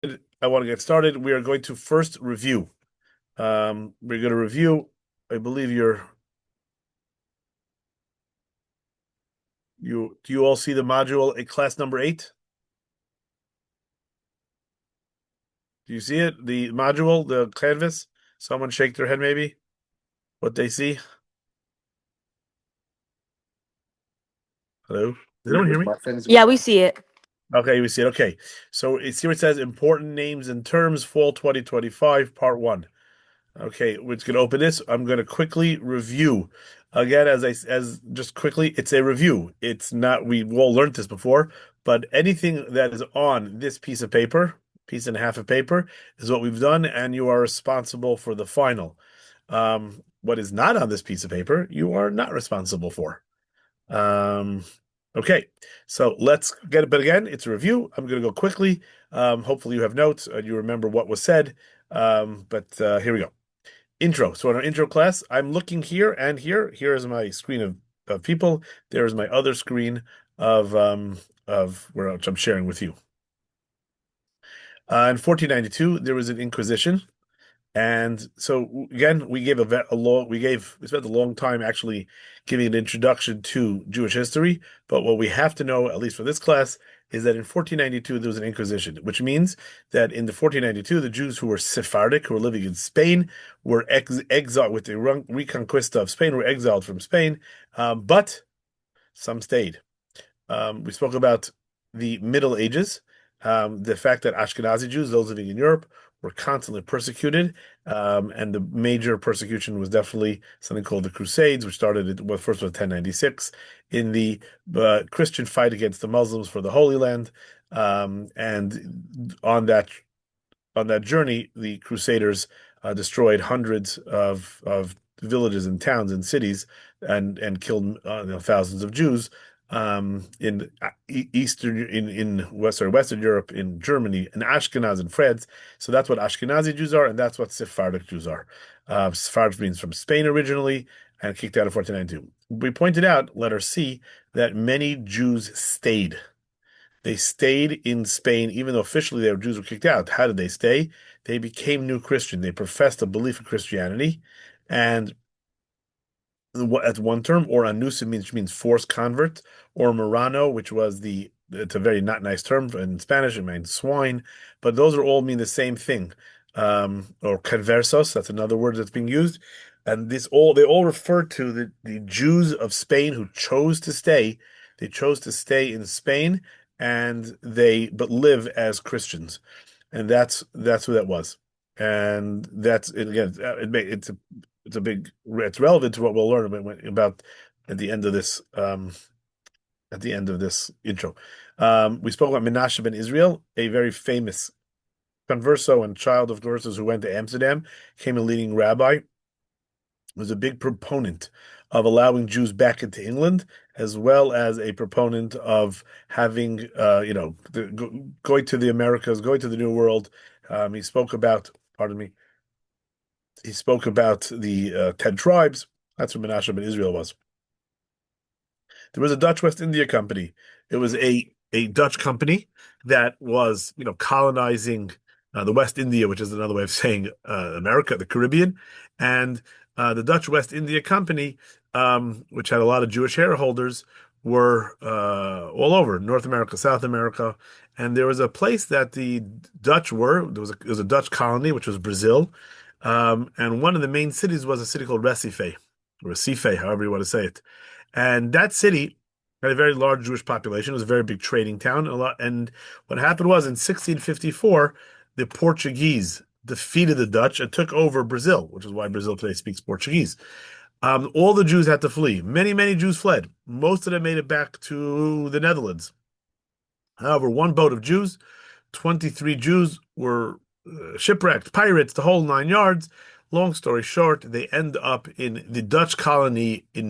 I want to get started. We are going to first review. We're going to review. I believe do you all see the module in class number 8? Do you see it? The module, the canvas? Someone shake their head maybe. What they see? Hello? Does anyone hear me? Yeah, we see it. Okay, we see it. Okay. So it's here it says important names and terms fall 2025 part 1. Okay, we're just gonna open this. I'm gonna quickly review. Again, as just quickly, it's a review. It's not, we've all learned this before, but anything that is on this piece of paper, piece and a half of paper, is what we've done, and you are responsible for the final. What is not on this piece of paper, you are not responsible for. Um, okay, so let's get it. But again, it's a review. I'm gonna go quickly. Hopefully you have notes and you remember what was said. But here we go. Intro. So in our intro class, I'm looking here and here. Here is my screen of people. There is my other screen of where which I'm sharing with you. In 1492, there was an Inquisition. And so again, we spent a long time actually giving an introduction to Jewish history. But what we have to know, at least for this class, is that in 1492 there was an Inquisition, which means that in the 1492 the Jews who were Sephardic, who were living in Spain, were exiled with the Reconquista of Spain, were exiled from Spain, but some stayed. We spoke about the Middle Ages, the fact that Ashkenazi Jews, those living in Europe, were constantly persecuted, and the major persecution was definitely something called the Crusades, which started well, first with 1096 in the Christian fight against the Muslims for the Holy Land, and on that journey, the Crusaders destroyed hundreds of villages and towns and cities and killed thousands of Jews in Western Europe, in Germany, and Ashkenaz in France. So that's what Ashkenazi Jews are, and that's what Sephardic Jews are. Sephardic means from Spain originally and kicked out in 1492. We pointed out, letter C, that many Jews stayed. They stayed in Spain, even though officially their Jews were kicked out. How did they stay? They became new Christian. They professed a belief in Christianity, and that's one term. Or anusim means forced convert, or Marano, which was it's a very not nice term in Spanish. It means swine, but those are all mean the same thing. Or conversos, that's another word that's being used, and they all refer to the Jews of Spain who chose to stay. They chose to stay in Spain, and they but live as Christians, and that's who that was, and that's it again. It's relevant to what we'll learn about at the end of this intro. We spoke about Menashe ben Israel, a very famous converso and child of conversos who went to Amsterdam, became a leading rabbi, was a big proponent of allowing Jews back into England, as well as a proponent of having, going to the Americas, going to the New World. He spoke about, pardon me, he spoke about the 10 tribes. That's what Menashe ben Israel was. There was a Dutch West India Company. It was a Dutch company that was, colonizing the West India, which is another way of saying America, the Caribbean, and the Dutch West India Company, which had a lot of Jewish shareholders, were all over North America, South America, and there was a place that the Dutch were. There was a Dutch colony, which was Brazil, and one of the main cities was a city called Recife, or Recife, however you want to say it. And that city had a very large Jewish population. It was a very big trading town. And what happened was in 1654, the Portuguese defeated the Dutch and took over Brazil, which is why Brazil today speaks Portuguese. All the Jews had to flee. Many, many Jews fled. Most of them made it back to the Netherlands. However, one boat of Jews, 23 Jews were shipwrecked, pirates, the whole 9 yards, Long story short, they end up in the Dutch colony in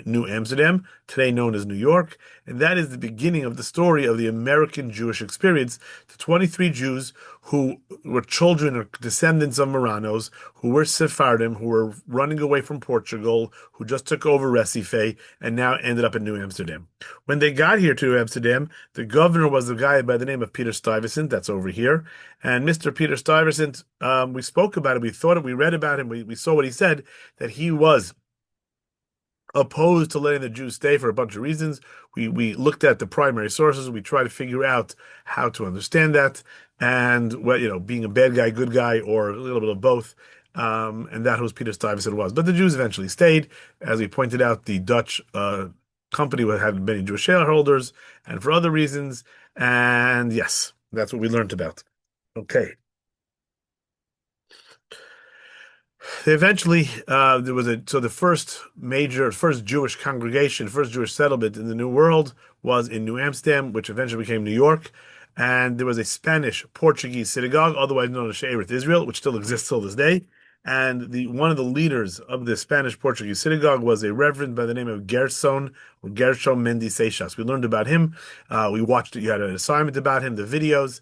New Amsterdam, today known as New York, and that is the beginning of the story of the American Jewish experience. The 23 Jews who were children or descendants of Marranos, who were Sephardim, who were running away from Portugal, who just took over Recife, and now ended up in New Amsterdam. When they got here to Amsterdam, the governor was a guy by the name of Peter Stuyvesant, that's over here. And Mr. Peter Stuyvesant, we spoke about it, we thought it, we read about him, we saw what he said, that he was opposed to letting the Jews stay for a bunch of reasons. We looked at the primary sources. We tried to figure out how to understand that, and what being a bad guy, good guy, or a little bit of both. And that was Peter Stuyvesant was. But the Jews eventually stayed. As we pointed out, the Dutch company had many Jewish shareholders, and for other reasons. And yes, that's what we learned about. Okay. Eventually, there was the first Jewish congregation, first Jewish settlement in the New World was in New Amsterdam, which eventually became New York. And there was a Spanish Portuguese synagogue, otherwise known as She'erit Israel, which still exists till this day. And one of the leaders of the Spanish Portuguese synagogue was a reverend by the name of Gershom Mendes Seixas. We learned about him. We watched it. You had an assignment about him, the videos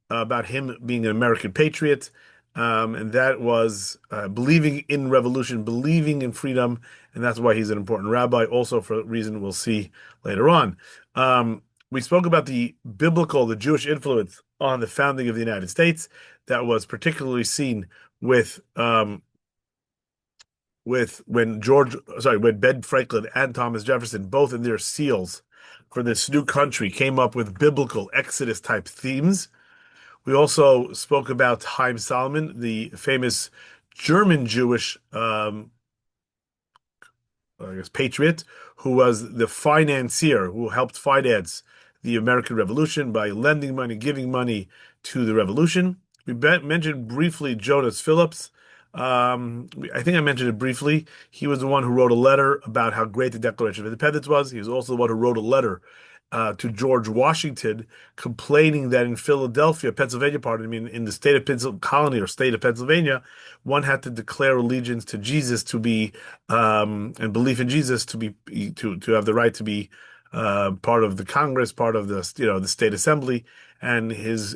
about him being an American patriot, and that was believing in revolution, believing in freedom, and that's why he's an important rabbi. Also, for a reason we'll see later on. We spoke about the Jewish influence on the founding of the United States. That was particularly seen with when Ben Franklin and Thomas Jefferson, both in their seals for this new country, came up with biblical Exodus type themes. We also spoke about Haim Salomon, the famous German Jewish, I guess, patriot, who was the financier who helped finance the American Revolution by lending money, giving money to the revolution. We mentioned briefly Jonas Phillips. I think I mentioned it briefly. He was the one who wrote a letter about how great the Declaration of Independence was. He was also the one who wrote a letter to George Washington, complaining that in Philadelphia, Pennsylvania, pardon me, in the state of colony or state of Pennsylvania, one had to declare allegiance to Jesus to be and belief in Jesus to have the right to be part of the Congress, part of the state assembly, and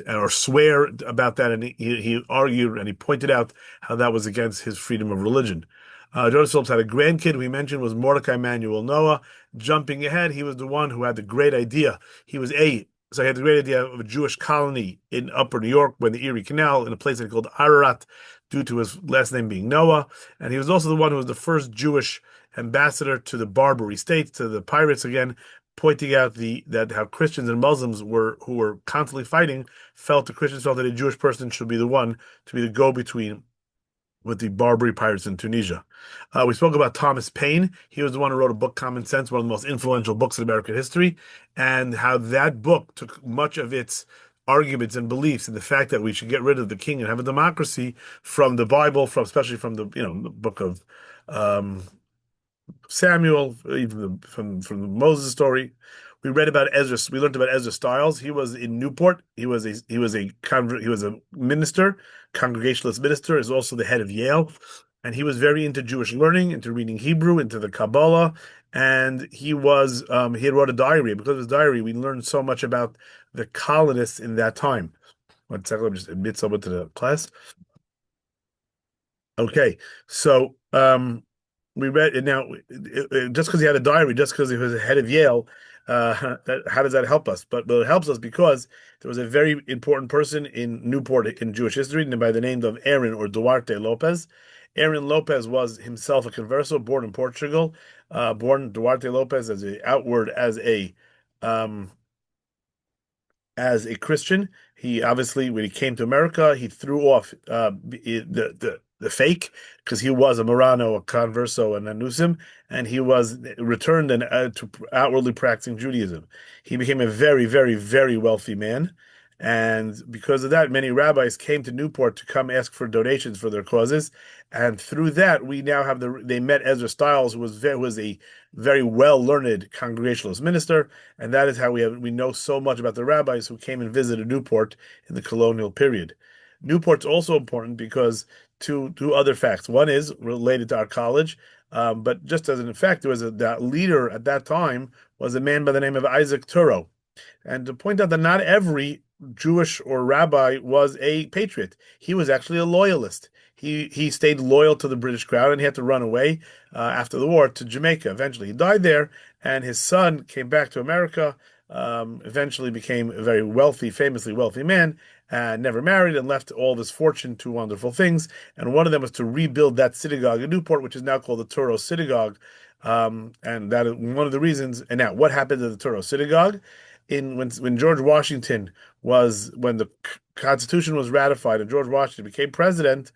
or swear about that. And he argued and he pointed out how that was against his freedom of religion. Jonas Phillips had a grandkid we mentioned was Mordecai Manuel Noah. Jumping ahead, he was the one who had the great idea. So he had the great idea of a Jewish colony in Upper New York when the Erie Canal in a place called Ararat, due to his last name being Noah. And he was also the one who was the first Jewish ambassador to the Barbary States, to the pirates again, pointing out that how Christians and Muslims who were constantly fighting the Christians felt that a Jewish person should be the one to be the go-between with the Barbary pirates in Tunisia. We spoke about Thomas Paine. He was the one who wrote a book, Common Sense, one of the most influential books in American history, and how that book took much of its arguments and beliefs and the fact that we should get rid of the king and have a democracy from the Bible, especially from the the book of Samuel, even from the Moses story. We read about Ezra. We learned about Ezra Stiles. He was in Newport. He was a minister, Congregationalist minister. Is also the head of Yale, and he was very into Jewish learning, into reading Hebrew, into the Kabbalah, and he had wrote a diary. Because of his diary, we learned so much about the colonists in that time. One second, let me just admit someone to the class. Okay, so we read it now. Just because he had a diary, just because he was the head of Yale, how does that help us? But it helps us because there was a very important person in Newport in Jewish history by the name of Aaron or Duarte Lopez. Aaron Lopez was himself a converso, born in Portugal. Born Duarte Lopez as a Christian. He obviously, when he came to America, he threw off the fake, because he was a Marrano, a converso, and a Nusim, and he was returned to outwardly practicing Judaism. He became a very, very, very wealthy man, and because of that, many rabbis came to Newport to come ask for donations for their causes, and through that, we now have they met Ezra Stiles, who was a very well-learned Congregationalist minister, and that is how we know so much about the rabbis who came and visited Newport in the colonial period. Newport's also important because two other facts. One is related to our college, but just as an fact, there was that leader at that time was a man by the name of Isaac Turo. And to point out that not every Jewish or rabbi was a patriot. He was actually a loyalist. He stayed loyal to the British crown, and he had to run away after the war to Jamaica. Eventually, he died there, and his son came back to America. Eventually, became a very wealthy, famously wealthy man, and never married, and left all this fortune to wonderful things. And one of them was to rebuild that synagogue in Newport, which is now called the Touro Synagogue. And that is one of the reasons. And now, what happened to the Touro Synagogue? When George Washington was when the Constitution was ratified and George Washington became president,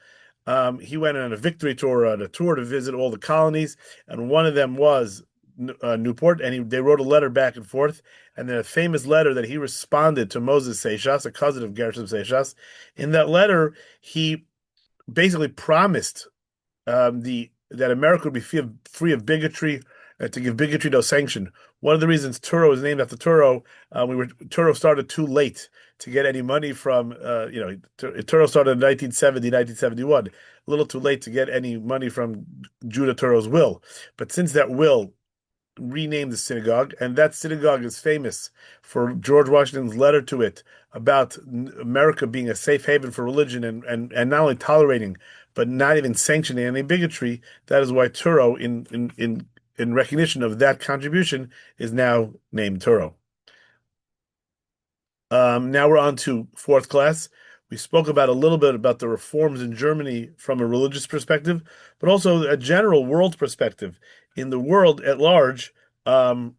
he went on a victory tour, on a tour to visit all the colonies, and one of them was Newport, and they wrote a letter back and forth, and then a famous letter that he responded to Moses Seixas, a cousin of Gershom Seixas. In that letter, he basically promised the that America would be free of bigotry, to give bigotry no sanction. One of the reasons Turo is named after Turo, Turo started too late to get any money from, Turo started in 1970, 1971, a little too late to get any money from Judah Turo's will. But since that will renamed the synagogue, and that synagogue is famous for George Washington's letter to it about America being a safe haven for religion and not only tolerating but not even sanctioning any bigotry. That is why Turo, in recognition of that contribution, is now named Turo. Now we're on to fourth class. We spoke about a little bit about the reforms in Germany from a religious perspective, but also a general world perspective. In the world at large, um,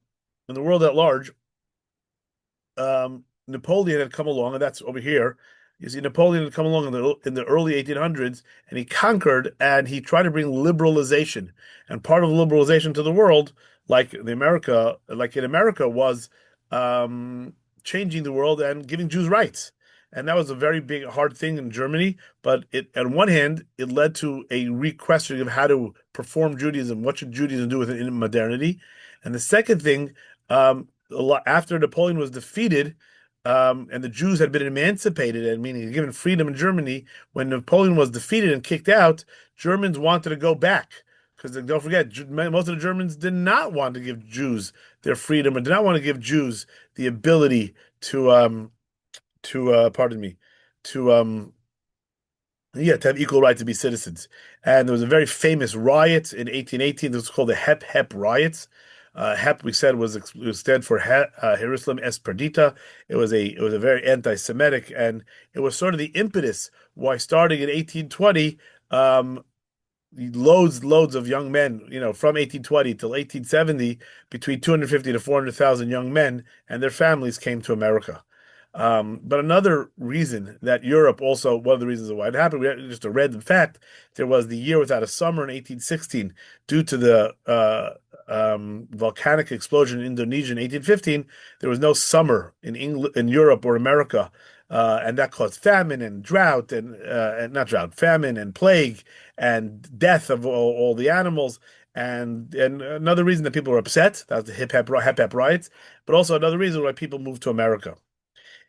in the world at large, Napoleon had come along, and that's over here. You see, Napoleon had come along in the early 1800s, and he conquered, and he tried to bring liberalization. And part of liberalization to the world, like in America, was um, changing the world and giving Jews rights. And that was a very big, hard thing in Germany. But on one hand, it led to a re-questioning of how to perform Judaism. What should Judaism do within modernity? And the second thing, after Napoleon was defeated, and the Jews had been emancipated, and meaning given freedom in Germany, when Napoleon was defeated and kicked out, Germans wanted to go back. Because don't forget, most of the Germans did not want to give Jews their freedom, or did not want to give Jews the ability pardon me, to to have equal right to be citizens. And there was a very famous riot in 1818. This was called the Hep riots. Hep, we said, was stand for Jerusalem es Perdita. It was a very anti-Semitic, and it was sort of the impetus why, starting in 1820, loads of young men, from 1820 till 1870, between 250 to 400,000 young men and their families came to America. But another reason that Europe, also one of the reasons why it happened, just a random fact, there was the year without a summer in 1816 due to the volcanic explosion in Indonesia in 1815. There was no summer in England, in Europe or America, and that caused famine and drought and not drought, famine and plague and death of all the animals. And another reason that people were upset, that was the hip hop riots, but also another reason why people moved to America.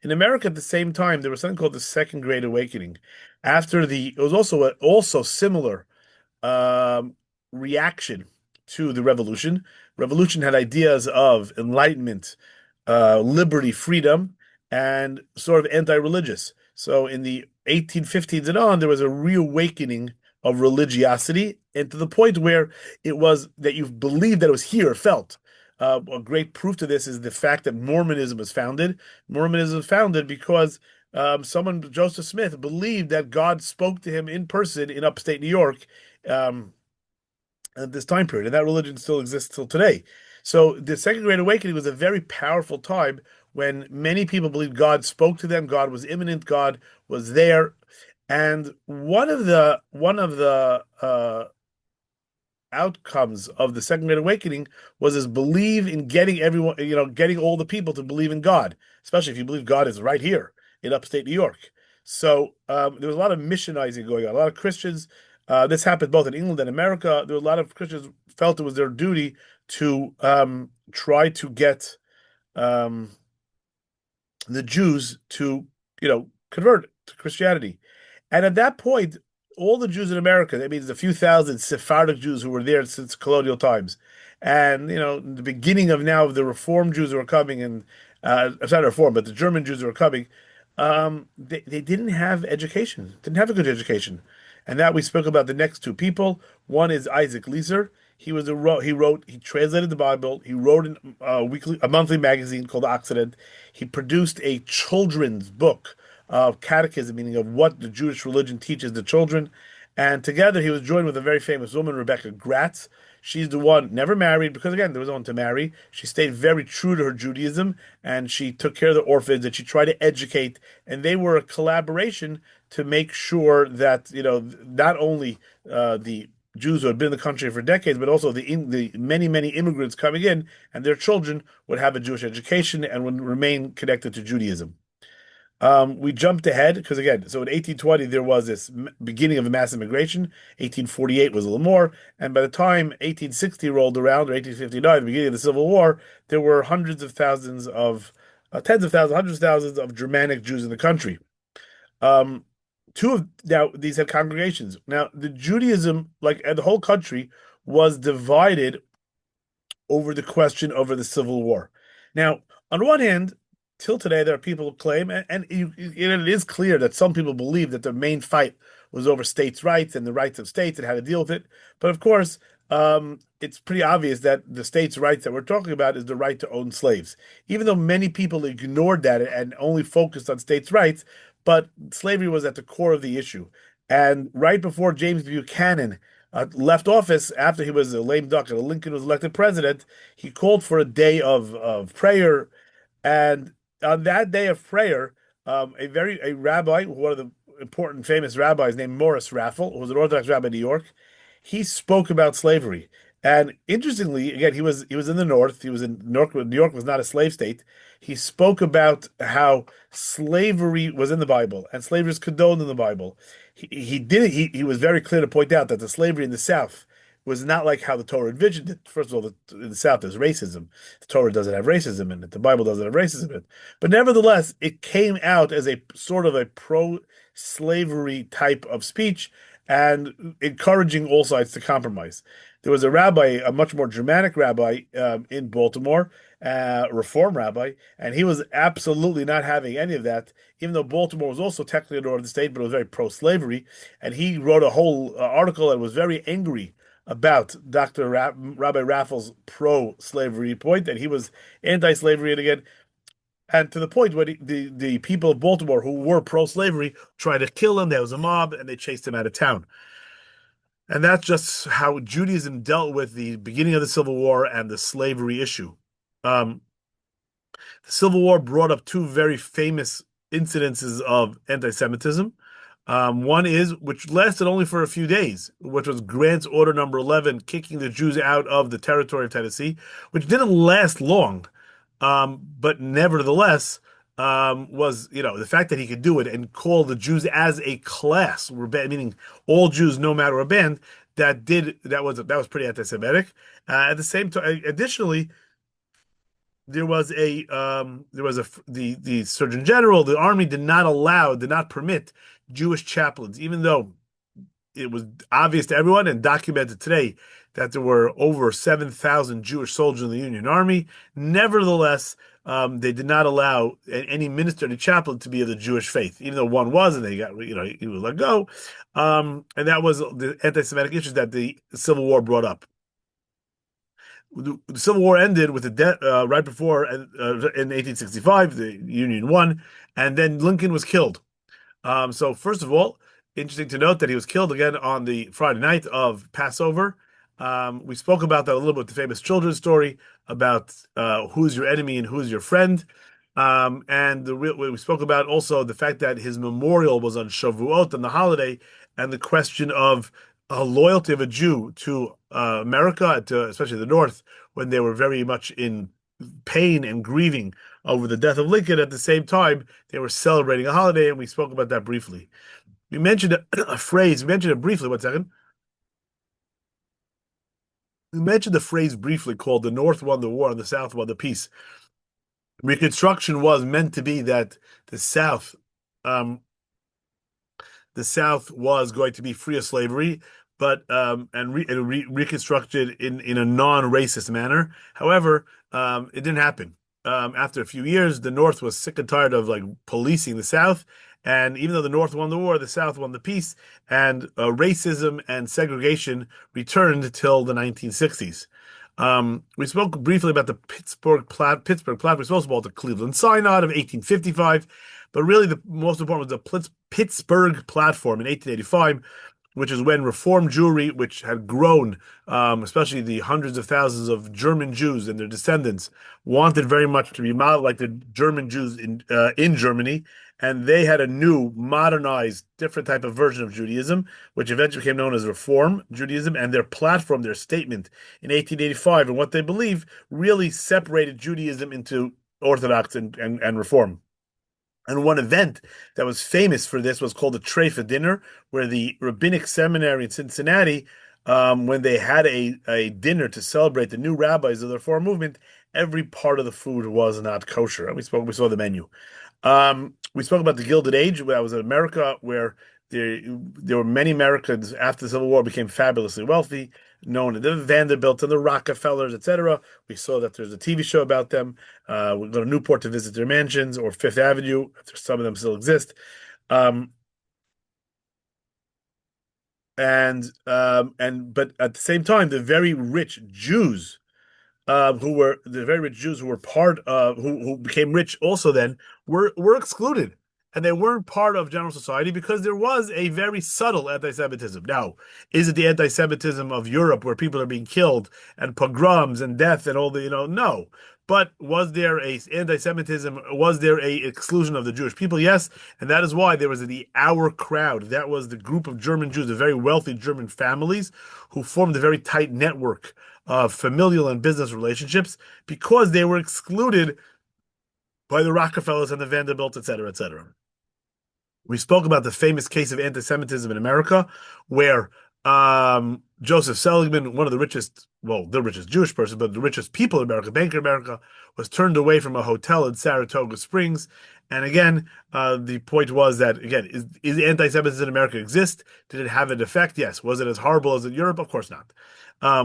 In America, at the same time, there was something called the Second Great Awakening. It was also similar um, reaction to the revolution. Revolution had ideas of enlightenment, liberty, freedom, and sort of anti-religious. So in the 1815s and on, there was a reawakening of religiosity, and to the point where it was that you believed that it was here, felt. A great proof to this is the fact that Mormonism was founded. Mormonism was founded because Joseph Smith, believed that God spoke to him in person in upstate New York, um, at this time period, and that religion still exists till today. So the Second Great Awakening was a very powerful time when many people believed God spoke to them, God was imminent, God was there. And one of the outcomes of the Second Great Awakening was this believe in getting everyone, getting all the people to believe in God, especially if you believe God is right here in upstate New York. So there was a lot of missionizing going on. A lot of Christians, this happened both in England and America. There were a lot of Christians felt it was their duty to try to get um, the Jews to, convert to Christianity. And at that point, all the Jews in America, that means a few thousand Sephardic Jews who were there since colonial times, and the beginning of now the Reform Jews who are coming, and it's not Reform, but the German Jews who are coming, they didn't have education, didn't have a good education, and that we spoke about the next two people. One is Isaac Leeser. He translated the Bible. He wrote a monthly magazine called Occident. He produced a children's book of catechism, meaning of what the Jewish religion teaches the children. And together he was joined with a very famous woman, Rebecca Gratz. She's the one never married because again there was no one to marry. She stayed very true to her Judaism and she took care of the orphans and she tried to educate. And they were a collaboration to make sure that not only the Jews who had been in the country for decades, but also the many immigrants coming in and their children would have a Jewish education and would remain connected to Judaism. We jumped ahead because again, so in 1820 there was this beginning of a mass immigration. 1848 was a little more, and by the time 1860 rolled around or 1859, the beginning of the Civil War, there were hundreds of thousands of, tens of thousands, hundreds of thousands of Germanic Jews in the country. Um, two of now these had congregations. Now the Judaism, like the whole country, was divided over the question over the Civil War. Now, on one hand, till today, there are people who claim, it is clear that some people believe that the main fight was over states' rights and the rights of states and how to deal with it. But of course, it's pretty obvious that the states' rights that we're talking about is the right to own slaves. Even though many people ignored that and only focused on states' rights, but slavery was at the core of the issue. And right before James Buchanan left office after he was a lame duck and Lincoln was elected president, he called for a day of prayer. And on that day of prayer, a rabbi, one of the important famous rabbis named Morris Raffle, who was an Orthodox rabbi in New York, he spoke about slavery. And interestingly, again, he was in the North. He was in New York. New York was not a slave state. He spoke about how slavery was in the Bible and slavery is condoned in the Bible. He did it. He was very clear to point out that the slavery in the South was not like how the Torah envisioned it. First of all, in the South there's racism. The Torah doesn't have racism in it. The Bible doesn't have racism in it. But nevertheless, it came out as a sort of a pro-slavery type of speech and encouraging all sides to compromise. There was a rabbi, a much more Germanic rabbi in Baltimore, Reform rabbi, and he was absolutely not having any of that, even though Baltimore was also technically a northern state, but it was very pro-slavery. And he wrote a whole article and was very angry about Rabbi Raffles' pro-slavery point, and he was anti-slavery, and again, and to the point where the people of Baltimore who were pro-slavery tried to kill him. There was a mob, and they chased him out of town. And that's just how Judaism dealt with the beginning of the Civil War and the slavery issue. Um, the Civil War brought up two very famous incidences of anti-Semitism. One is, which lasted only for a few days, which was Grant's Order Number 11, kicking the Jews out of the territory of Tennessee, which didn't last long, but nevertheless was, the fact that he could do it and call the Jews as a class, meaning all Jews, no matter a band, that was pretty anti-Semitic. At the same time, additionally, the Surgeon General, the army did not permit Jewish chaplains, even though it was obvious to everyone and documented today that there were over 7,000 Jewish soldiers in the Union Army. Nevertheless, they did not allow any minister, any chaplain to be of the Jewish faith, even though one was, and he was let go. And that was the anti-Semitic issues that the Civil War brought up. The Civil War ended with right before in 1865, the Union won, and then Lincoln was killed. So first of all, interesting to note that he was killed again on the Friday night of Passover. We spoke about that a little bit, the famous children's story about who's your enemy and who's your friend. We spoke about also the fact that his memorial was on Shavuot, on the holiday, and the question of loyalty of a Jew to America, especially the North, when they were very much in pain and grieving over the death of Lincoln. At the same time, they were celebrating a holiday, and we spoke about that briefly. We mentioned a phrase. We mentioned it briefly. 1 second. We mentioned the phrase briefly called "the North won the war and the South won the peace." Reconstruction was meant to be that the South, um, the South was going to be free of slavery, but reconstructed in a non-racist manner. However, it didn't happen. After a few years, the North was sick and tired of like policing the South, and even though the North won the war, the South won the peace, and racism and segregation returned till the 1960s. We spoke briefly about the Pittsburgh Plaid. We're supposed to about the Cleveland Synod of 1855, but really the most important was the Pittsburgh Platform in 1885, which is when Reform Jewry, which had grown, especially the hundreds of thousands of German Jews and their descendants, wanted very much to be modeled like the German Jews in Germany, and they had a new, modernized, different type of version of Judaism, which eventually became known as Reform Judaism, and their platform, their statement in 1885, and what they believe really separated Judaism into Orthodox and Reform. And one event that was famous for this was called the Treifa dinner, where the rabbinic seminary in Cincinnati, when they had a dinner to celebrate the new rabbis of the Reform movement, every part of the food was not kosher. And we saw the menu. We spoke about the Gilded Age. That was in America, where there were many Americans after the Civil War became fabulously wealthy, known as the Vanderbilts and the Rockefellers, etc. We saw that there's a TV show about them. We go to Newport to visit their mansions or Fifth Avenue. Some of them still exist. Um, but at the same time, the very rich Jews who were the very rich Jews who were part of who became rich also then were excluded, and they weren't part of general society because there was a very subtle anti-Semitism. Now, is it the anti-Semitism of Europe where people are being killed and pogroms and death and all the no. But was there a anti-Semitism? Was there a exclusion of the Jewish people? Yes, and that is why there was the Our Crowd. That was the group of German Jews, the very wealthy German families, who formed a very tight network of familial and business relationships because they were excluded by the Rockefellers and the Vanderbilts, et cetera, et cetera. We spoke about the famous case of anti-Semitism in America, where Joseph Seligman, one of the richest, well, the richest Jewish person, but the richest people in America, banker in America, was turned away from a hotel in Saratoga Springs. And again, the point was that, again, is anti-Semitism in America exist? Did it have an effect? Yes. Was it as horrible as in Europe? Of course not.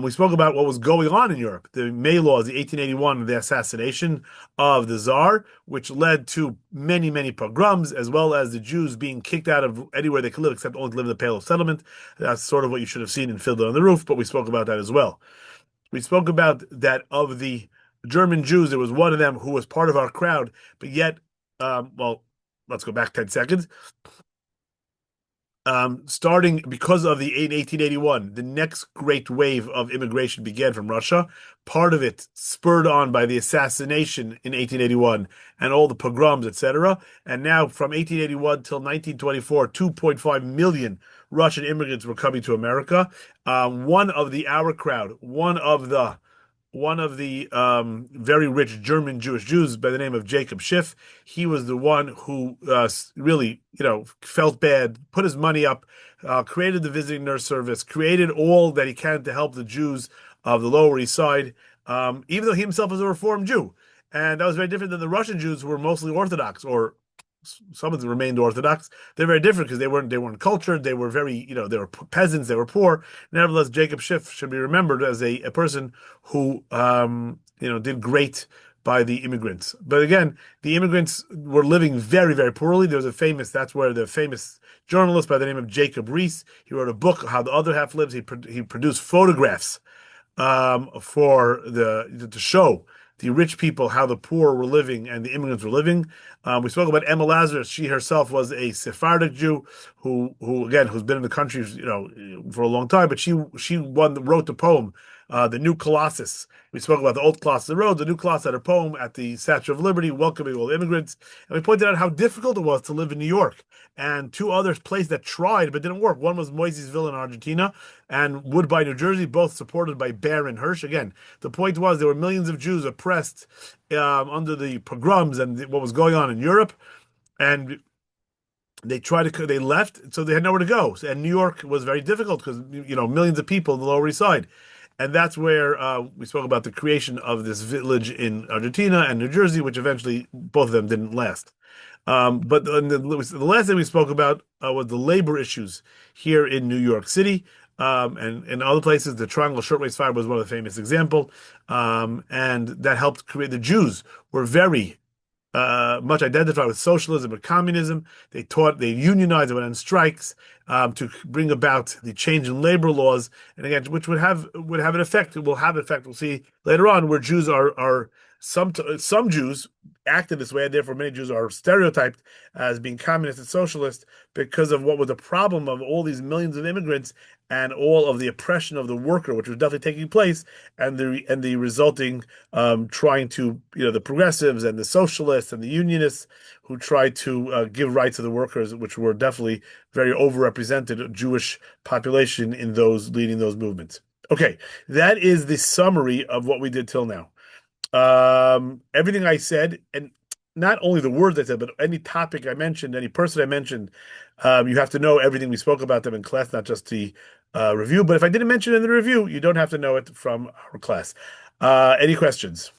We spoke about what was going on in Europe, the May laws, the 1881, the assassination of the Tsar, which led to many, many pogroms, as well as the Jews being kicked out of anywhere they could live, except only to live in the Pale of Settlement. That's sort of what you should have seen in Fiddler on the Roof, but we spoke about that as well. We spoke about that of the German Jews, there was one of them who was part of our crowd, but yet, well, let's go back 10 seconds. Starting because of the in 1881, the next great wave of immigration began from Russia. Part of it spurred on by the assassination in 1881 and all the pogroms, etc. And now from 1881 till 1924, 2.5 million Russian immigrants were coming to America. One of the Our Crowd, one of the very rich German Jewish Jews by the name of Jacob Schiff. He was the one who really, felt bad, put his money up, created the visiting nurse service, created all that he can to help the Jews of the Lower East Side, even though he himself was a Reformed Jew. And that was very different than the Russian Jews who were mostly Orthodox, or some of them remained Orthodox. They're very different because they weren't cultured. They were very, they were peasants. They were poor. Nevertheless, Jacob Schiff should be remembered as a person who, did great by the immigrants. But again, the immigrants were living very, very poorly. That's where the famous journalist by the name of Jacob Riis, he wrote a book, How the Other Half Lives. He produced photographs to show the rich people how the poor were living and the immigrants were living. We spoke about Emma Lazarus. She herself was a Sephardic Jew who's been in the country, for a long time. But she wrote the poem, "The New Colossus." We spoke about the old Colossus of the Road. The new Colossus had a poem at the Statue of Liberty, welcoming all immigrants. And we pointed out how difficult it was to live in New York. And two other places that tried but didn't work. One was Moisesville in Argentina and Woodbine, New Jersey, both supported by Baron Hirsch. Again, the point was there were millions of Jews oppressed under the pogroms and what was going on in Europe, and they left, so they had nowhere to go. And New York was very difficult because millions of people in the Lower East Side. And that's where we spoke about the creation of this village in Argentina and New Jersey, which eventually both of them didn't last. But the last thing we spoke about was the labor issues here in New York City, and in other places. The Triangle Shirtwaist Fire was one of the famous example, and that helped create the Jews were very much identified with socialism and communism. They unionized, they went on strikes to bring about the change in labor laws, and again, which would have an effect. It will have an effect. We'll see later on where Jews are some Jews acted this way, and therefore many Jews are stereotyped as being communist and socialist because of what was the problem of all these millions of immigrants and all of the oppression of the worker, which was definitely taking place, and the resulting trying to, the progressives and the socialists and the unionists who tried to give rights to the workers, which were definitely very overrepresented Jewish population in those leading those movements. Okay, that is the summary of what we did till now. Everything I said, and not only the words I said, but any topic I mentioned, any person I mentioned, you have to know everything we spoke about them in class, not just the review. But if I didn't mention it in the review, you don't have to know it from our class. Any questions?